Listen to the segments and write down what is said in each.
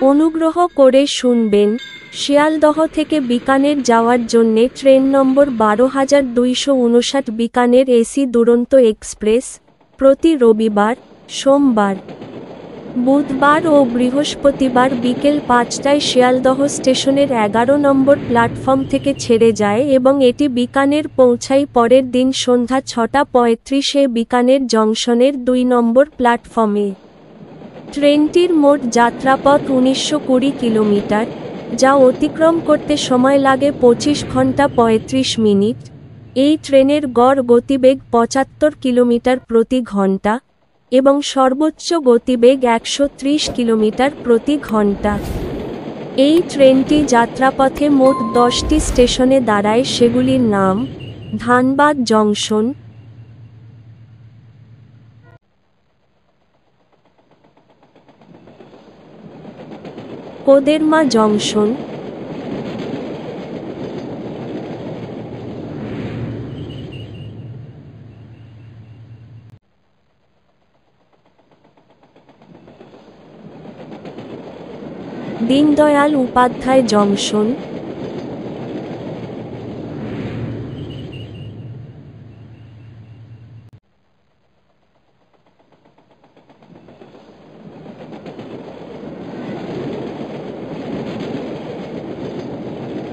অনুগ্রহ করে শুনবেন, শিয়ালদহ থেকে বিকানের যাওয়ার জন্যে ট্রেন নম্বর ১২২৫৯ বিকানের এসি দুরন্ত এক্সপ্রেস, প্রতি রবিবার, সোমবার, বুধবার ও বৃহস্পতিবার বিকেল ৫টায় শিয়ালদহ স্টেশনের ১১ নম্বর প্ল্যাটফর্ম থেকে ছেড়ে যায় এবং এটি বিকানের পৌঁছায় পরের দিন সন্ধ্যা ৬টা ৩৫-এ বিকানের জংশনের ২ নম্বর প্ল্যাটফর্মে। ট্রেনটির মোট যাত্রাপথ ১৯২০ কিলোমিটার, যা অতিক্রম করতে সময় লাগে ২৫ ঘন্টা ৩৫ মিনিট। এই ট্রেনের গড় গতিবেগ ৭৫ কিলোমিটার প্রতি ঘন্টা এবং সর্বোচ্চ গতিবেগ ১৩০ কিলোমিটার প্রতি ঘন্টা। এই ট্রেনটি যাত্রাপথে মোট ১০টি স্টেশনে দাঁড়ায়, সেগুলির নাম: Dhanbad junction, Koderma junction, Deendayal Upadhyay junction,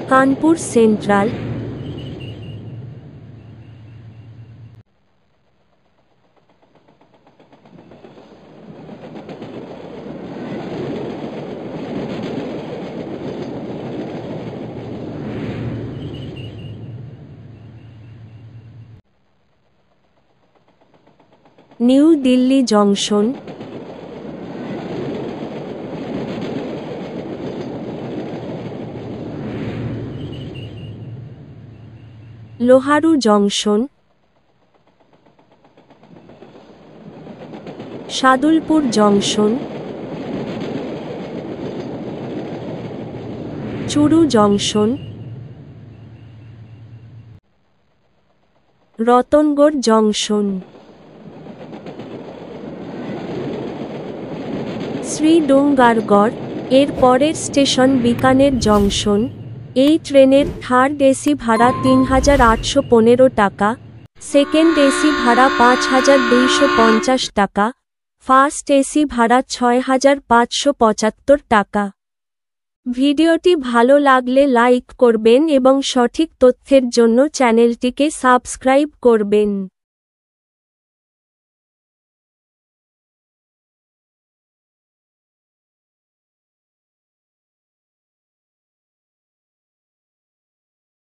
Kanpur central, new Delhi junction, Loharu junction, Sadulpur junction, Churu junction, Ratangarh junction, Sridungargarh. এর পরের স্টেশন বিকানের জংশন। এই ট্রেনের থার্ড এসি ভাড়া ৩,৮১৫ টাকা, সেকেন্ড এসি ভাড়া ৫,২৫০ টাকা, ফার্স্ট এসি ভাড়া ৬,৫৭৫ টাকা। ভিডিওটি ভালো লাগলে লাইক করবেন এবং সঠিক তথ্যের জন্য চ্যানেলটিকে সাবস্ক্রাইব করবেন।